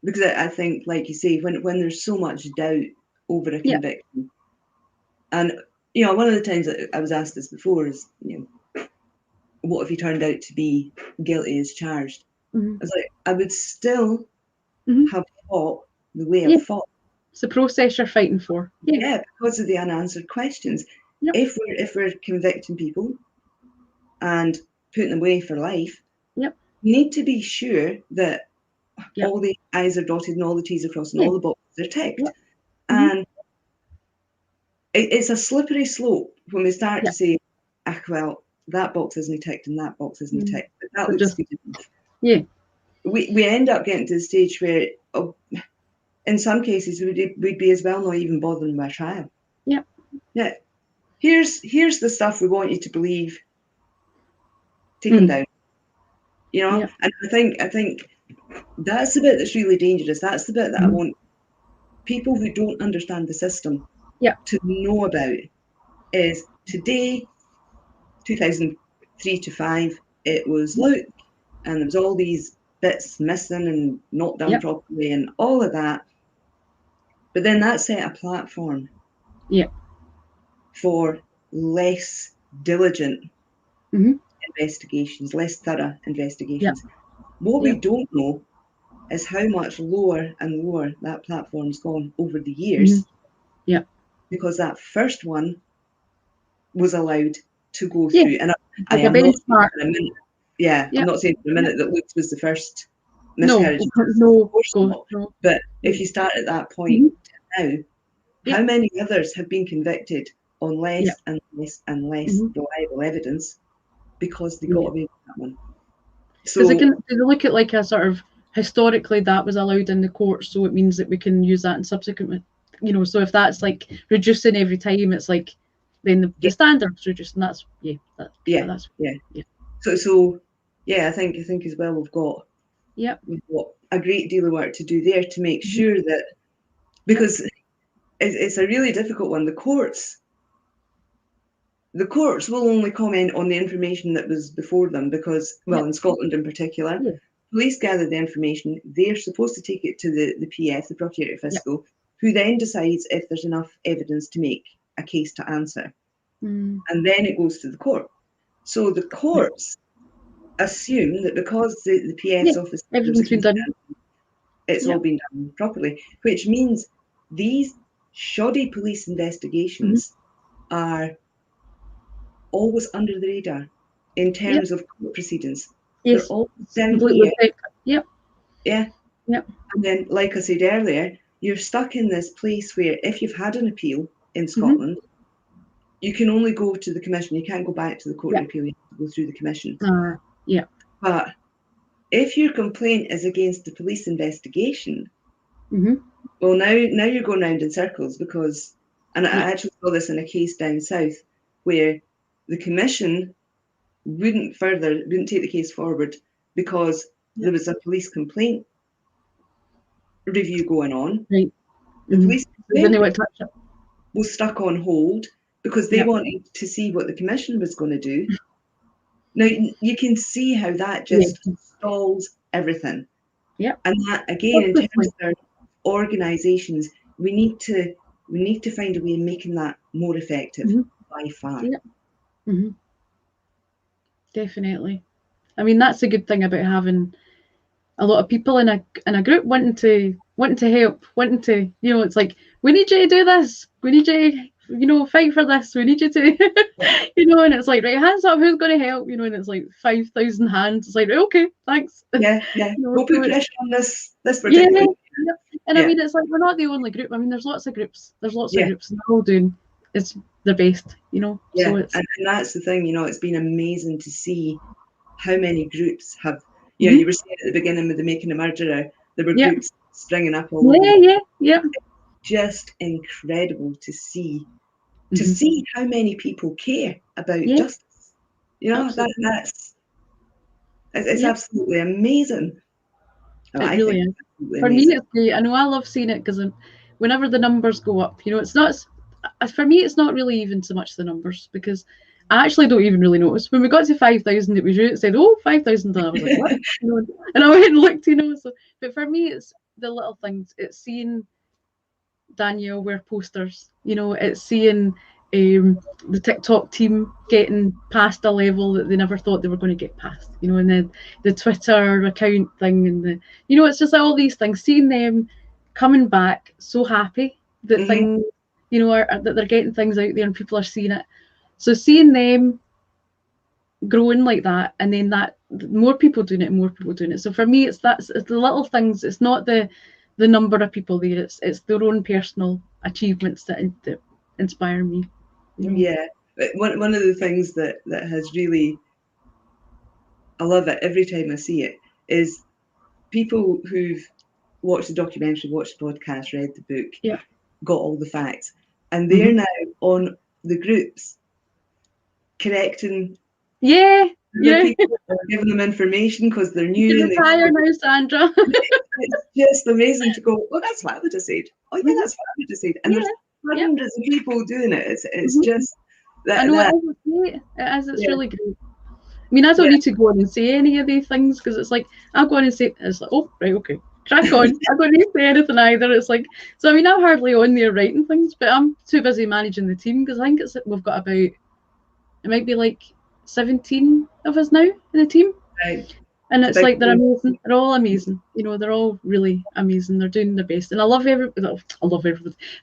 Because I think, like you say, when there's so much doubt over a conviction, and one of the times that I was asked this before is, what if he turned out to be guilty as charged? I was like, I would still have fought the way I've fought. It's the process you're fighting for. Yeah, because of the unanswered questions. Yep. If we're convicting people and putting them away for life, you need to be sure that all the I's are dotted and all the T's are crossed and all the boxes are ticked. Yep. And it's a slippery slope when we start to say, well, that box isn't ticked and that box isn't ticked. But that looks good enough. Yeah. We end up getting to the stage where, in some cases, we'd be as well not even bothering with a trial. Yeah. Yeah. Here's the stuff we want you to believe. Take them down. And I think that's the bit that's really dangerous. That's the bit that I want people who don't understand the system to know about. Is today, 2003 to 5, it was Luke, and there was all these bits missing and not done properly and all of that. But then that set a platform for less diligent investigations, less thorough investigations. What we don't know is how much lower and lower that platform's gone over the years. Because that first one was allowed to go through. And I am not saying I'm not saying for a minute that Luke's was the first miscarriage. No. But if you start at that point now, how many others have been convicted on less and less and less reliable evidence because they got away with that one? So they look at like a sort of historically that was allowed in the court, so it means that we can use that in subsequent, so if that's like reducing every time, it's like then the standards reducing. That's So I think as well we've got a great deal of work to do there to make sure that, because it's a really difficult one. The courts will only comment on the information that was before them because, in Scotland in particular, police gather the information. They're supposed to take it to the PF, the Procurator Fiscal, who then decides if there's enough evidence to make a case to answer. And then it goes to the court. So the courts assume that because the PF's office everything's been done, it's all been done properly, which means these shoddy police investigations are always under the radar in terms of court proceedings. They're all down here. And then, like I said earlier, you're stuck in this place where if you've had an appeal in Scotland, you can only go to the commission. You can't go back to the court of appeal. You have to go through the commission. But if your complaint is against the police investigation, well, now you're going round in circles because, and I actually saw this in a case down south where the commission wouldn't take the case forward because there was a police complaint review going on. The police complaint was stuck on hold because they wanted to see what the commission was going to do. Now you can see how that just stalls everything. And that again, in terms of our organisations, we need to find a way of making that more effective by far. Definitely. I mean, that's a good thing about having a lot of people in a group wanting to help, wanting to, it's like, we need you to do this, we need you fight for this, we need you to and it's like, right, hands up, who's going to help, and it's like 5,000 hands. It's like, okay, thanks. We'll put pressure on this particular and I mean, it's like, we're not the only group. I mean, there's lots of groups and they're all doing their best, so it's, and that's the thing, it's been amazing to see how many groups have, you were saying at the beginning with the Making a Murderer, there were groups springing up all over. Just incredible to see how many people care about justice. It's absolutely amazing. It really is. For me, it's great. I know I love seeing it because whenever the numbers go up, it's not. For me, it's not really even so much the numbers, because I actually don't even really notice. When we got to 5,000, it was you that said, "Oh, 5,000," and I was like, "What?" And I went and looked, So, but for me, it's the little things. It's seeing Danielle wear posters. It's seeing the TikTok team getting past a level that they never thought they were going to get past. And then the Twitter account thing, and it's just like all these things. Seeing them coming back so happy that things, that they're getting things out there and people are seeing it. So seeing them growing like that, and then that more people doing it and more people doing it. So for me, it's the little things. It's not the number of people there. It's their own personal achievements that inspire me. Yeah, but one of the things that has really, I love it every time I see it, is people who've watched the documentary, watched the podcast, read the book, got all the facts, and they're now on the groups correcting. People are giving them information because they're new. You're tired now, Sandra. It's just amazing to go, well, that's what I would have said. Oh, yeah, that's what I would have said. And there's hundreds of people doing it. It's just that. I know it's great. It is. It's really great. I mean, I don't need to go on and say any of these things because it's like I'll go on and say it's like, oh, right, okay, crack on. I don't need to say anything either. It's like, so I mean, I'm hardly on there writing things, but I'm too busy managing the team because I think we've got about, it might be like 17 of us now in the team. Right. And it's like they're amazing. They're all amazing. They're all really amazing. They're doing their best. And I love everybody.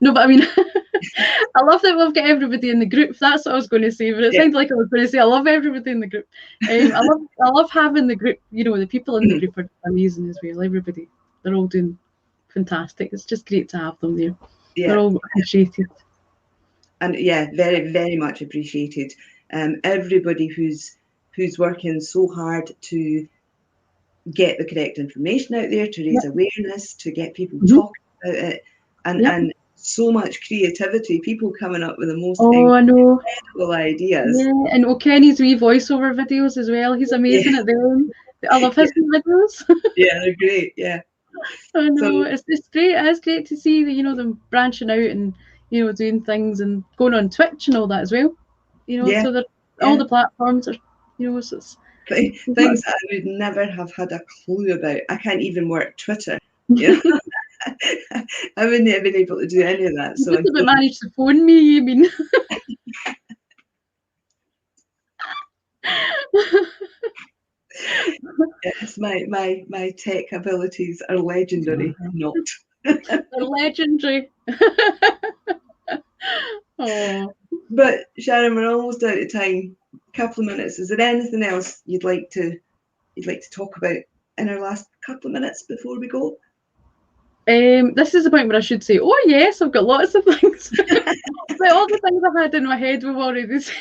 No, but I mean, I love that we've got everybody in the group. That's what I was going to say. But it sounded like I was going to say I love everybody in the group. I love having the group. The people in the group are amazing as well. Everybody. They're all doing fantastic. It's just great to have them there. Yeah. They're all appreciated. And very, very much appreciated. Everybody who's working so hard to get the correct information out there, to raise awareness, to get people talking about it, and so much creativity, people coming up with the most incredible ideas. Yeah, and Kenny's wee voiceover videos as well. He's amazing at them. I love his videos. Yeah, they're great. Yeah. I know. So, it's great. It is great to see them branching out and doing things and going on Twitch and all that as well. So that all the platforms are so it's things I would never have had a clue about. I can't even work Twitter. I wouldn't have been able to do any of that. So you just managed to phone me. I mean, yes, my tech abilities are legendary. Not. They're legendary. Oh. But Sharon, we're almost out of time. Couple of minutes. Is there anything else you'd like to talk about in our last couple of minutes before we go? This is the point where I should say, oh yes, I've got lots of things. But all the things I had in my head we've already said.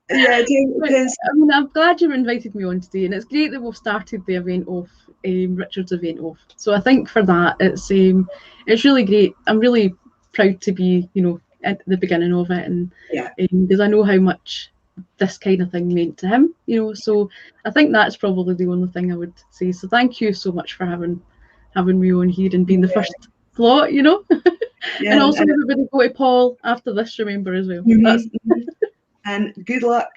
I mean, I'm glad you invited me on today, and it's great that we've started the event off, Richard's event off. So I think for that, it's really great. I'm really proud to be, at the beginning of it, and because I know how much this kind of thing meant to him, so I think that's probably the only thing I would say. So thank you so much for having me on here and being the first slot, and also everybody go to Paul after this, remember, as well. And good luck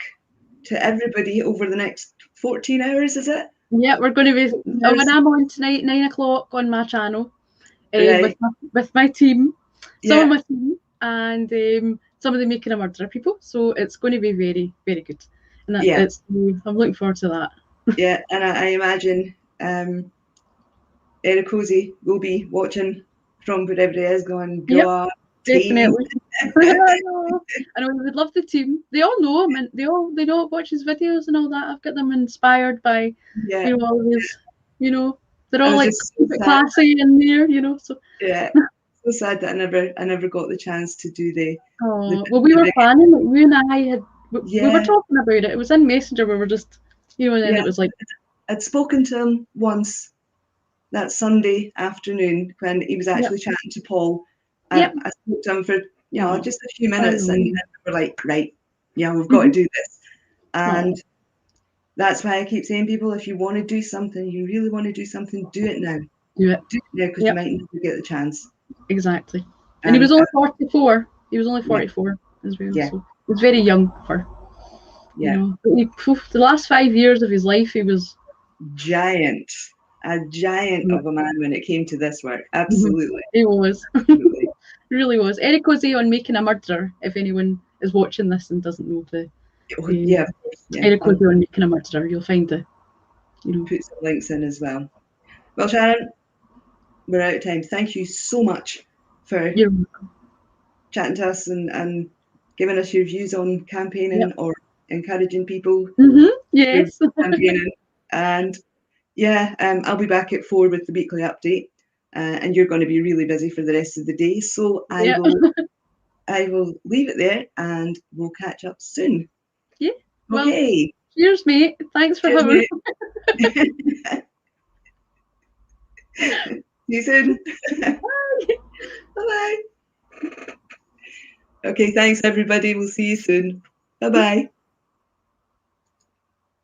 to everybody over the next 14 hours, is it? Yeah, we're going to be when I'm on tonight, 9 o'clock on my channel, with my team, some of my team, and some of the Making a Murderer people. So it's going to be very, very good. And I'm looking forward to that. Yeah, and I imagine Erekose will be watching from wherever he is going, definitely. I know we would love the team. They all know him, and they know watch his videos and all that. I've got them inspired by all of his, they're all like classy in there, so so sad that I never got the chance to do the we were planning it. You and I we were talking about it. It was in Messenger. We were just and then it was like I'd spoken to him once that Sunday afternoon when he was actually chatting to Paul. I spoke to him for just a few minutes, and we were like, right, we've got to do this. And that's why I keep saying, people, if you want to do something, you really want to do something, do it now. Do it now, because you might never get the chance. Exactly. And he was only 44. He was only 44 as well. Yeah. So was very young for, you know. The last 5 years of his life, he was a giant of a man when it came to this work. Absolutely. He was. Absolutely. Really was. Erekose on Making a Murderer, if anyone is watching this and doesn't know the of course. Yeah. Erekose on Making a Murderer, you'll find the, you know. Put some links in as well. Well, Sharon, we're out of time. Thank you so much for chatting to us and giving us your views on campaigning or encouraging people. Yes. Campaigning. And I'll be back at 4 with the weekly update. And you're going to be really busy for the rest of the day. So I will leave it there and we'll catch up soon. Yeah. Well, okay. Cheers, mate. Thanks for having me. See you soon. Bye-bye. Okay, thanks everybody. We'll see you soon. Bye-bye.